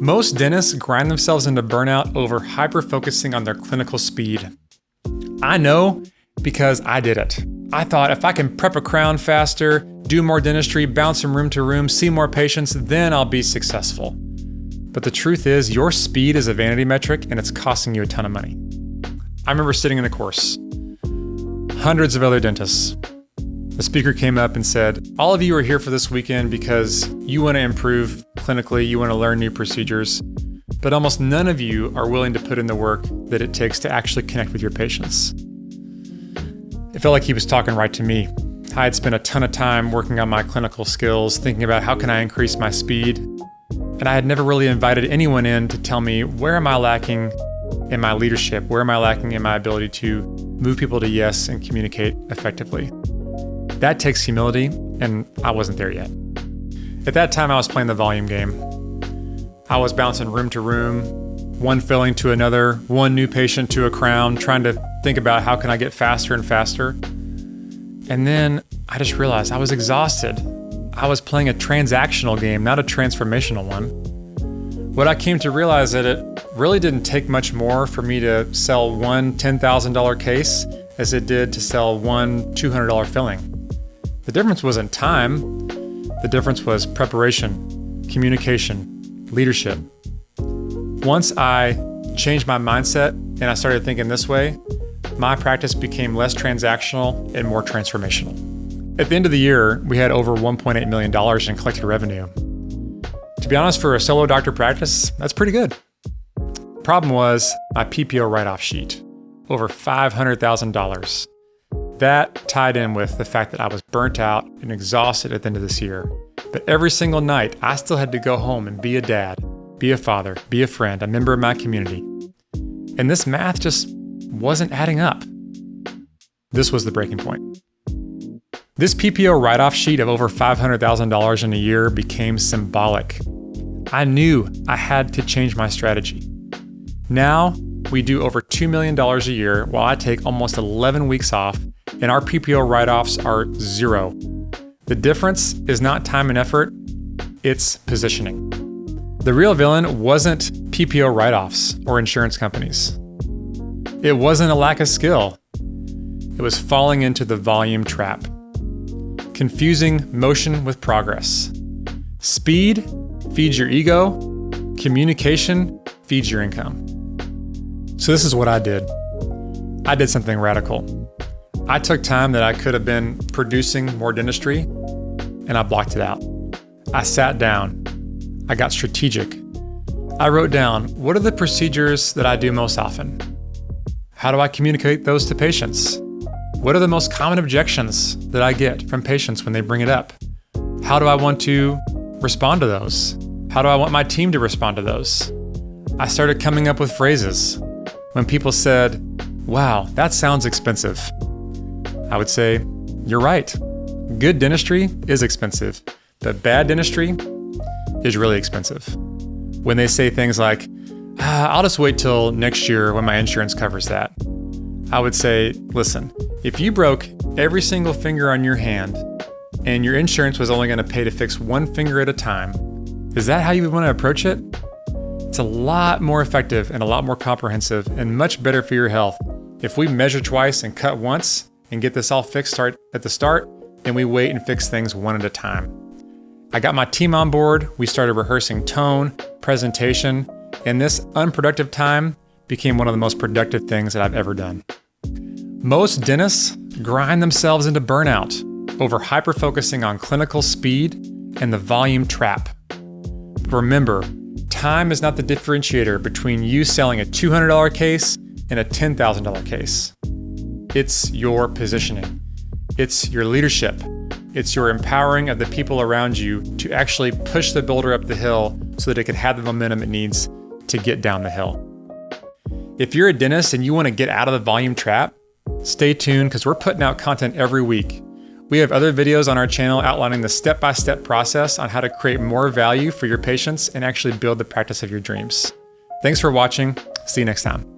Most dentists grind themselves into burnout over hyper-focusing on their clinical speed. I know because I did it. I thought if I can prep a crown faster, do more dentistry, bounce from room to room, see more patients, then I'll be successful. But the truth is, your speed is a vanity metric and it's costing you a ton of money. I remember sitting in a course, hundreds of other dentists. The speaker came up and said, all of you are here for this weekend because you want to improve clinically, you want to learn new procedures, but almost none of you are willing to put in the work that it takes to actually connect with your patients. It felt like he was talking right to me. I had spent a ton of time working on my clinical skills, thinking about how can I increase my speed, and I had never really invited anyone in to tell me where am I lacking in my leadership, where am I lacking in my ability to move people to yes and communicate effectively. That takes humility, and I wasn't there yet. At that time, I was playing the volume game. I was bouncing room to room, one filling to another, one new patient to a crown, trying to think about how can I get faster and faster. And then I just realized I was exhausted. I was playing a transactional game, not a transformational one. What I came to realize that it really didn't take much more for me to sell one $10,000 case as it did to sell one $200 filling. The difference wasn't time. The difference was preparation, communication, leadership. Once I changed my mindset and I started thinking this way, my practice became less transactional and more transformational. At the end of the year, we had over $1.8 million in collected revenue. To be honest, for a solo doctor practice, that's pretty good. Problem was my PPO write-off sheet, over $500,000. That tied in with the fact that I was burnt out and exhausted at the end of this year. But every single night, I still had to go home and be a dad, be a father, be a friend, a member of my community. And this math just wasn't adding up. This was the breaking point. This PPO write-off sheet of over $500,000 in a year became symbolic. I knew I had to change my strategy. Now, we do over $2 million a year while I take almost 11 weeks off, and our PPO write-offs are zero. The difference is not time and effort, it's positioning. The real villain wasn't PPO write-offs or insurance companies. It wasn't a lack of skill. It was falling into the volume trap. Confusing motion with progress. Speed feeds your ego. Communication feeds your income. So this is what I did. I did something radical. I took time that I could have been producing more dentistry, and I blocked it out. I sat down. I got strategic. I wrote down, what are the procedures that I do most often? How do I communicate those to patients? What are the most common objections that I get from patients when they bring it up? How do I want to respond to those? How do I want my team to respond to those? I started coming up with phrases. When people said, wow, that sounds expensive, I would say, you're right. Good dentistry is expensive, but bad dentistry is really expensive. When they say things like, I'll just wait till next year when my insurance covers that, I would say, listen, if you broke every single finger on your hand and your insurance was only going to pay to fix one finger at a time, is that how you would want to approach it? It's a lot more effective and a lot more comprehensive and much better for your health if we measure twice and cut once and get this all fixed at the start, and we wait and fix things one at a time. I got my team on board, we started rehearsing tone, presentation, and this unproductive time became one of the most productive things that I've ever done. Most dentists grind themselves into burnout over hyper-focusing on clinical speed and the volume trap. Remember, time is not the differentiator between you selling a $200 case and a $10,000 case. It's your positioning. It's your leadership. It's your empowering of the people around you to actually push the boulder up the hill so that it can have the momentum it needs to get down the hill. If you're a dentist and you want to get out of the volume trap, stay tuned because we're putting out content every week. We have other videos on our channel outlining the step-by-step process on how to create more value for your patients and actually build the practice of your dreams. Thanks for watching. See you next time.